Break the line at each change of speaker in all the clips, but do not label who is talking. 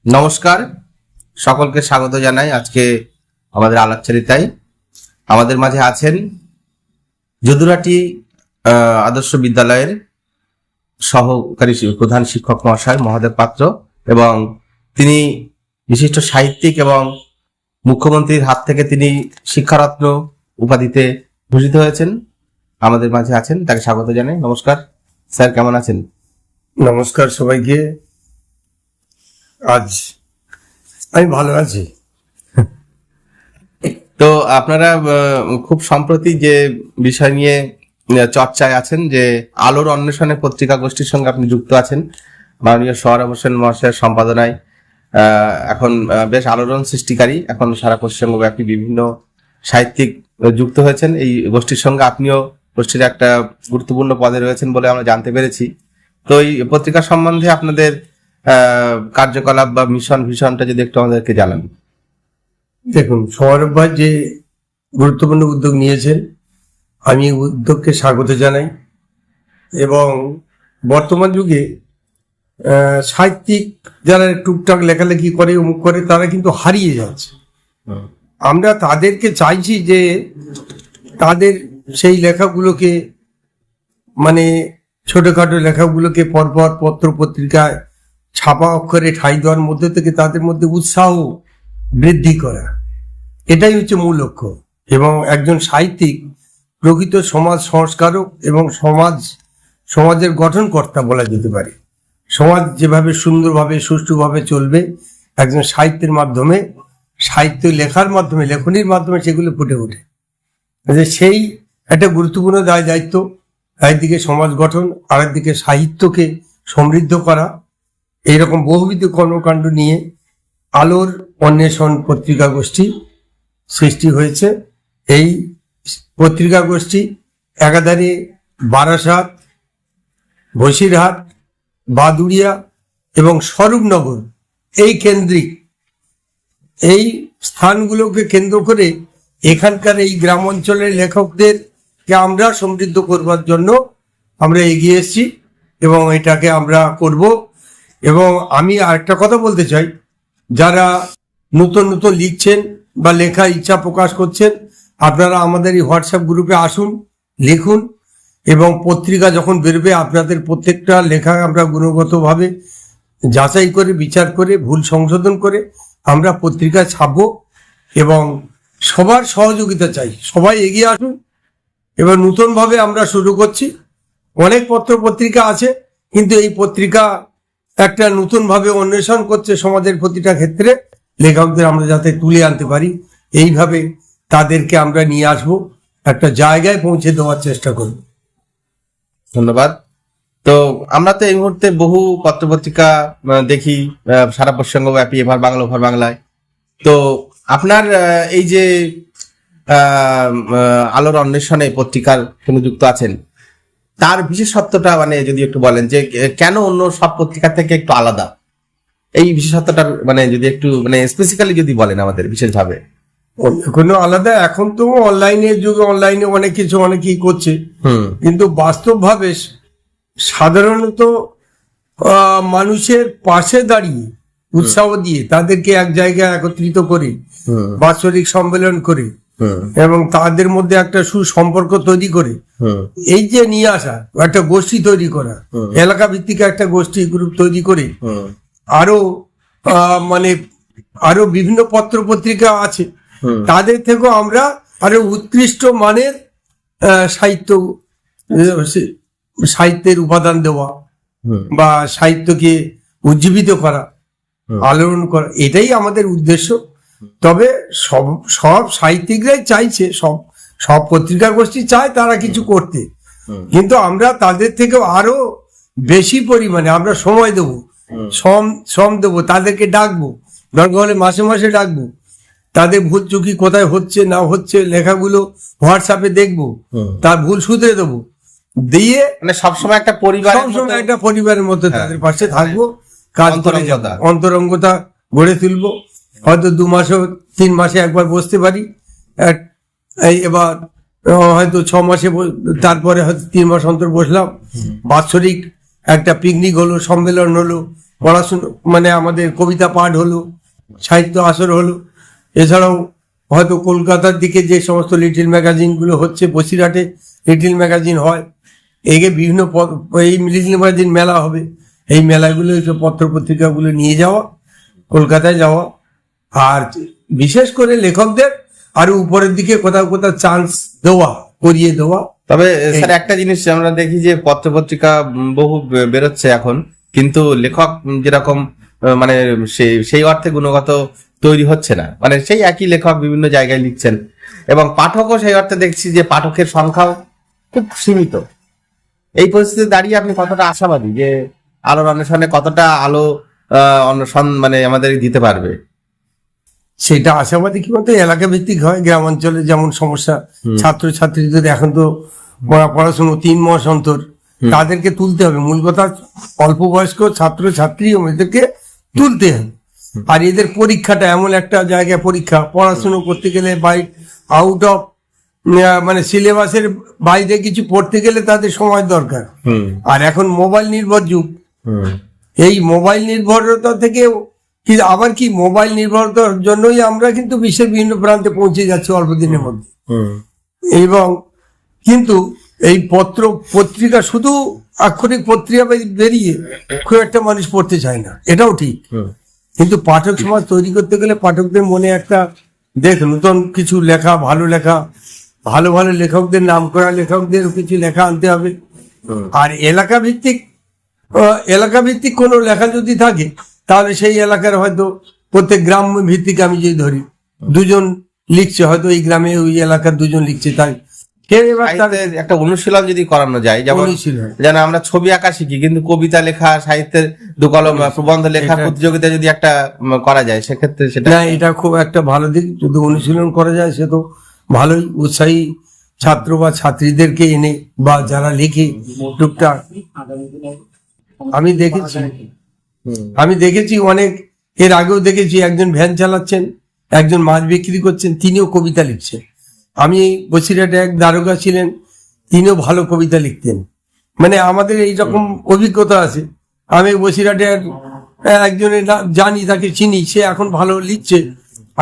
নমস্কার, সকলকে স্বাগত জানাই। আজকে আমাদের আলাপচারিতায় আমাদের মাঝে আছেন যদুরাটি আদর্শ বিদ্যালয়ের সহকারী প্রধান শিক্ষক মহাদেব পাত্র, এবং তিনি বিশিষ্ট সাহিত্যিক এবং মুখ্যমন্ত্রীর হাত থেকে তিনি শিক্ষারত্ন উপাধিতে ভূষিত হয়েছেন। আমাদের মাঝে আছেন, তাকে স্বাগত জানাই। নমস্কার স্যার, কেমন আছেন?
নমস্কার সবাইকে। আজ আমি ভালো আছি।
তো আপনারা খুব সম্প্রতি যে বিষয় নিয়ে চর্চায় আছেন, যে আলোর অন্বেষণে পত্রিকা গোষ্ঠীর সঙ্গে আপনি যুক্ত আছেন, মাননীয় সোহরাব হোসেন মহাশয়ের সম্পাদনায় এখন বেশ আলোড়ন সৃষ্টিকারী। এখন সারা পশ্চিমবঙ্গব্যাপী বিভিন্ন সাহিত্যিক যুক্ত হয়েছেন এই গোষ্ঠীর সঙ্গে। আপনিও গোষ্ঠীর একটা গুরুত্বপূর্ণ পদে রয়েছেন বলে আমরা জানতে পেরেছি। তো এই পত্রিকা সম্বন্ধে আপনাদের কার্যকলাপ বা ভিশনটা যদি একটু আমাদেরকে জানান।
দেখুন, সৌরভ ভাই যে গুরুত্বপূর্ণ উদ্যোগ নিয়েছেন, আমি এই উদ্যোগকে স্বাগত জানাই। এবং বর্তমান যুগে সাহিত্যিক যারা টুকটাক লেখালেখি করে, অমুক করে, তারা কিন্তু হারিয়ে যাচ্ছে। আমরা তাদেরকে চাইছি যে তাদের সেই লেখাগুলোকে, মানে ছোটখাটো লেখাগুলোকে পরপর পত্র পত্রিকায় ছাপা অক্ষরে ঠাঁই দেওয়ার মধ্যে থেকে তাদের মধ্যে উৎসাহ বৃদ্ধি করা, এটাই হচ্ছে মূল লক্ষ্য। এবং একজন সাহিত্যিক প্রকৃত সমাজ সংস্কারক এবং সমাজের গঠনকর্তা বলা যেতে পারে। সমাজ যেভাবে সুন্দরভাবে সুষ্ঠুভাবে চলবে, একজন সাহিত্যের মাধ্যমে, সাহিত্য লেখার মাধ্যমে, লেখনির মাধ্যমে সেগুলো ফুটে ওঠে। সেই একটা গুরুত্বপূর্ণ দায়িত্ব। একদিকে সমাজ গঠন, আরেকদিকে সাহিত্যকে সমৃদ্ধ করা। এইরকম বহুবিধ কর্মকাণ্ড নিয়ে আলোর অন্বেষণ পত্রিকা গোষ্ঠী সৃষ্টি হয়েছে। এই পত্রিকা গোষ্ঠী একাধারে বারাসাত, বসিরহাট, বাদুড়িয়া এবং স্বরূপনগর এই কেন্দ্রিক এই স্থানগুলোকে কেন্দ্র করে এখানকার এই গ্রাম অঞ্চলের লেখকদেরকে আমরা সমৃদ্ধ করবার জন্য আমরা এগিয়ে এসেছি এবং এটাকে আমরা করব। এবং আমি আরেকটা কথা বলতে চাই, যারা নতুন নতুন লিখছেন বা লেখার ইচ্ছা প্রকাশ করছেন, আপনারা আমাদের এই হোয়াটসঅ্যাপ গ্রুপে আসুন, লিখুন। এবং পত্রিকা যখন বেরোবে, আপনাদের প্রত্যেকটা লেখা আমরা গুণগতভাবে যাচাই করে, বিচার করে, ভুল সংশোধন করে আমরা পত্রিকা ছাপবো। এবং সবার সহযোগিতা চাই, সবাই এগিয়ে আসুন। এবার নতুনভাবে আমরা শুরু করছি। অনেক পত্র পত্রিকা আছে, কিন্তু এই পত্রিকা একটা নতুনভাবে অন্বেষণ করছে সমাজের প্রতিটা ক্ষেত্রে। লেখকদের আমরা যাতে তুলে আনতে পারি, এইভাবে তাদেরকে আমরা নিয়ে আসবো, একটা জায়গায় পৌঁছে দেওয়ার চেষ্টা করব।
ধন্যবাদ। তো আমরা তো এই মুহূর্তে বহু পত্রপত্রিকা দেখি সারা পশ্চিমবঙ্গব্যাপী, এভার বাংলা, ওভার বাংলায়। তো আপনার এই যে আলোর অন্বেষণে পত্রিকার সঙ্গে যুক্ত আছেন, তার বিশেষত্বটা মানে যদি একটু বলেন, যে কেন অন্য সব পত্রিকা থেকে একটু আলাদা, এই বিশেষত্বটার মানে যদি একটু মানে স্পেসিক্যালি যদি বলেন আমাদের বিশেষভাবে।
কোনো আলাদা, এখন তো অনলাইনের যুগে অনলাইনে অনেক কিছু অনেকেই করছে, কিন্তু বাস্তবভাবে সাধারণত মানুষের পাশে দাঁড়িয়ে উৎসাহ দিয়ে তাদেরকে এক জায়গায় একত্রিত করে বাৎসরিক সম্মেলন করে এবং তাদের মধ্যে একটা সুসম্পর্ক তৈরি করে, এই যে নিয়ে আসা, একটা গোষ্ঠী তৈরি করা, এলাকা ভিত্তিক একটা গোষ্ঠী গ্রুপ তৈরি করে, আরো মানে আরো বিভিন্ন পত্র পত্রিকা আছে, তাদের থেকেও আমরা আরো উৎকৃষ্ট মানের সাহিত্যের উপাদান দেওয়া বা সাহিত্যকে উজ্জীবিত করা, আলোড়ন করা, এটাই আমাদের উদ্দেশ্য। তবে সব সাহিত্যিকরাই চাইছে, সব পত্রিকা গোষ্ঠী চায় তারা কিছু করতে, কিন্তু আমরা তাদের থেকেও আরো বেশি পরিমাণে আমরা সময় দেবো, শ্রম দেবো, তাদেরকে ডাকবো, দরকার হলে মাসে মাসে ডাকবো। তাদের ভুল চুকি কোথায় হচ্ছে না হচ্ছে লেখাগুলো হোয়াটসঅ্যাপে দেখবো, তার ভুল শুধরে দেবো, দিয়ে
মানে সবসময় একটা
পরিবারের মধ্যে তাদের পাশে থাকবো, কাজ করে যাবো, অন্তরঙ্গতা গড়ে তুলবো। হয়তো 2 মাসে 3 মাসে একবার বসতে পারি, এবার হয়তো 6 মাসে, তারপরে হয়তো 3 মাস অন্তর বসলাম। বাৎসরিক একটা পিকনিক হলো, সম্মেলন হলো, পড়াশুনো মানে আমাদের কবিতা পাঠ হলো, সাহিত্য আসর হলো। এছাড়াও হয়তো কলকাতার দিকে যে সমস্ত লিটিল ম্যাগাজিনগুলো হচ্ছে, বসিরহাটে লিটিল ম্যাগাজিন হয়, এগে বিভিন্ন এই লিটিল ম্যাগাজিন মেলা হবে, এই মেলাগুলো এইসব পত্র পত্রিকাগুলো নিয়ে যাওয়া, কলকাতায় যাওয়া। আর বিশেষ করে লেখকদের আরো উপরের দিকে কোথাও কোথাও চান্স দেওয়া, করিয়ে দেওয়া।
তবে স্যার একটা জিনিস আমরা দেখি যে পত্র পত্রিকা বহু বেরোচ্ছে এখন, কিন্তু লেখক যেরকম মানে সেই অর্থে গুণগত তৈরি হচ্ছে না, মানে সেই একই লেখক বিভিন্ন জায়গায় লিখছেন, এবং পাঠকও সেই অর্থে দেখছি যে পাঠকের সংখ্যাও খুব সীমিত। এই পরিস্থিতিতে দাঁড়িয়ে আপনি কতটা আশাবাদী যে আলোর অন্বেষণে কতটা আলো অন্বেষণ মানে আমাদের দিতে পারবে?
সেটা আশাবাদী কি বলতো, এলাকা ভিত্তিক হয়। গ্রাম অঞ্চলে যেমন সমস্যা, ছাত্র ছাত্রীদের এখন তো পড়াশুনো 3 মাস অন্তর, তাদেরকে তুলতে হবে। মূল কথা অল্প বয়স্ক ছাত্র ছাত্রী এদেরকে তুলতে হবে। আর এদের পরীক্ষাটা এমন একটা জায়গায় পরীক্ষা, পড়াশুনো করতে গেলে আউট অফ মানে সিলেবাসের বাইরে কিছু পড়তে গেলে তাদের সময় দরকার। আর এখন মোবাইল নির্ভর যুগ, এই মোবাইল নির্ভরতা থেকে আবার কি মোবাইল নির্ভরতার জন্যই আমরা কিন্তু বিশ্বের বিভিন্ন প্রান্তে পৌঁছে যাচ্ছি অল্প দিনের মধ্যে। এবং কিন্তু এই পত্রিকা শুধু আক্ষরিক পত্রিকা বেরিয়ে খুব একটা মানুষ পড়তে চায় না, এটাও ঠিক। কিন্তু পাঠক সমাজ তৈরি করতে গেলে পাঠকদের মনে একটা নতুন কিছু লেখা, ভালো ভালো লেখকদের, নাম করা লেখকদের কিছু লেখা আনতে হবে। আর এলাকা ভিত্তিক কোনো লেখা যদি থাকে, তাহলে সেই এলাকার হয়তো প্রত্যেক গ্রাম ভিত্তিক আমি যদি ধরি, 2 জন লিখছে, হয়তো এই গ্রামে ওই এলাকার 2 জন লিখছে, তাই
একটা অনুশীলন যদি করানো যায়, যেন আমরা ছবি আঁকা শিখি কিন্তু কবিতা লেখা, সাহিত্যের 2 কলম প্রবন্ধ লেখা প্রতিযোগিতা যদি একটা করা যায়, সেক্ষেত্রে সেটা
এটা খুব একটা ভালো দিক। যদি অনুশীলন করা যায় সে তো ভালোই, উৎসাহী ছাত্র বা ছাত্রীদেরকে এনে বা যারা লিখে টুকটাক। আমি দেখেছি অনেক, এর আগেও দেখেছি একজন ভ্যান চালাচ্ছেন, একজন মাছ বিক্রি করছেন, তিনিও কবিতা লিখছেন। আমি বসিরহাটে এক দারোগা ছিলেন, তিনিও ভালো কবিতা লিখতেন। মানে আমাদের এইরকম অভিজ্ঞতা আছে। আমি বসিরহাটে একজনের জানি, তাকে চিনি, সে এখন ভালো লিখছে,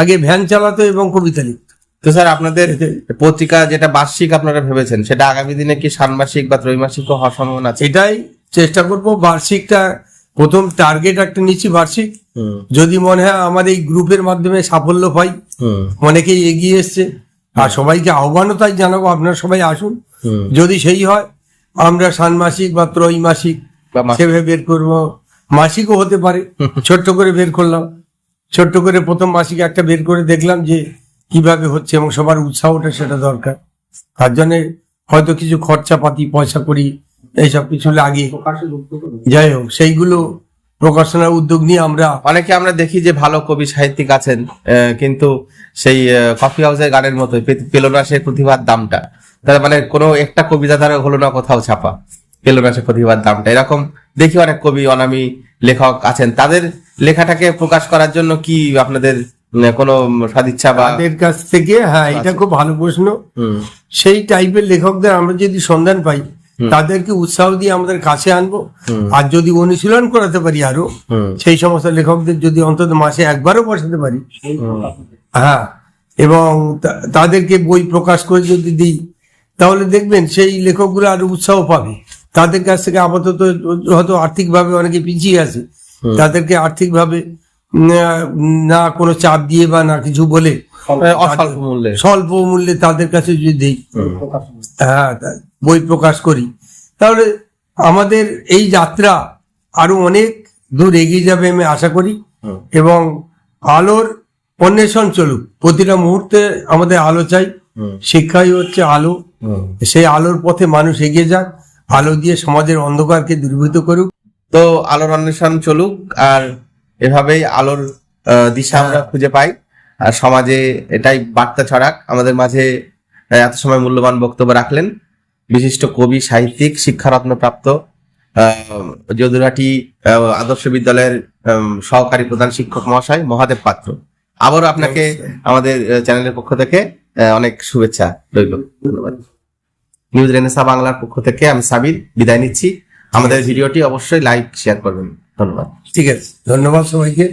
আগে ভ্যান চালাতো এবং কবিতা লিখত।
তো স্যার আপনাদের পত্রিকা যেটা বার্ষিক আপনারা ভেবেছেন, সেটা আগামী দিনে কি ষান্মাসিক বা ত্রৈমাসিক হওয়ার সম্ভাবনা আছে?
এটাই চেষ্টা করব। বার্ষিকটা প্রথম টার্গেট একটা নিচ্ছি বার্ষিক। যদি মনে হয় আমার এই গ্রুপের মাধ্যমে সাফল্য পাই, অনেকেই এগিয়ে এসছে, আর সবাইকে আহ্বানও তাই জানাবো, আপনারা সবাই আসুন। যদি সেই হয় আমরা ষান্মাসিক বা ত্রৈমাসিক সেভাবে বের করবো। মাসিকও হতে পারে, ছোট্ট করে বের করলাম, ছোট্ট করে প্রথম মাসিক একটা বের করে দেখলাম যে কিভাবে হচ্ছে, এবং সবার উৎসাহটা সেটা দরকার। তার জন্য হয়তো কিছু খরচাপাতি, পয়সা করি, এইসব কিছু লাগে। যাই হোক, সেইগুলো প্রকাশনার উদ্যোগ নিয়ে আমরা
আমরা দেখি যে ভালো কবি সাহিত্যিক আছেন, কিন্তু সেই কফি হাউসের গানের মতো পেল না সে প্রতিভার দামটা। তার মানে কোনো একটা কবিতা তারা হলো না কোথাও ছাপা, পেল না সে প্রতিভার দামটা। এরকম দেখি অনেক কবি, অনামী লেখক আছেন, তাদের লেখাটাকে প্রকাশ করার জন্য কি আপনাদের কোনো সদিচ্ছা বা
তাদের কাছ থেকে? হ্যাঁ, এটা খুব ভালো প্রশ্ন। সেই টাইপের লেখকদের আমরা যদি সন্ধান পাই, তাদেরকে উৎসাহ দিয়ে আমাদের কাছে আনবো। আর যদি অনুশীলন করাতে পারি আরো, সেই সমস্ত লেখকদের যদি অন্তত মাসে একবারও বসাতে পারি, হ্যাঁ, এবং তাদেরকে বই প্রকাশ করে যদি দিই, তাহলে দেখবেন সেই লেখকগুলো আরো উৎসাহ পাবে। তাদের কাছ থেকে আপাতত হয়তো আর্থিকভাবে অনেকে পিছিয়ে আছে, তাদেরকে আর্থিকভাবে না কোনো চাপ দিয়ে বা না কিছু বলে স্বল্প মূল্যে তাদের কাছে যদি দিই, হ্যাঁ, বই প্রকাশ করি, তাহলে আমাদের এই যাত্রা আরো অনেক দূর এগিয়ে যাবে আমি আশা করি। এবং আলোর অন্বেষণ চলুক, প্রতিটা মুহূর্তে আমাদের আলো চাই। শিক্ষাই হচ্ছে আলো, সেই আলোর পথে মানুষ এগিয়ে যাক, আলো দিয়ে সমাজের অন্ধকারকে দূরীভূত করুক।
তো আলোর অন্বেষণ চলুক, আর এভাবেই আলোর দিশা আমরা খুঁজে পাই, আর সমাজে এটাই বার্তা ছড়াক। আমাদের মাঝে এত সময় মূল্যবান বক্তব্য রাখলেন বিশিষ্ট কবি, সাহিত্যিক, শিক্ষারত্ন প্রাপ্ত যদুরাটি আদর্শ বিদ্যালয়ের সহকারী প্রধান শিক্ষক মহাশয় মহাদেব পাত্র। আবারও আপনাকে আমাদের চ্যানেলের পক্ষ থেকে অনেক শুভেচ্ছা রইল। ধন্যবাদ। নিউজ রেনেসাঁ বাংলার পক্ষ থেকে আমি সাবির বিদায় নিচ্ছি। আমাদের ভিডিওটি অবশ্যই লাইক শেয়ার করবেন। ধন্যবাদ।
ঠিক আছে, ধন্যবাদ সবাইকে।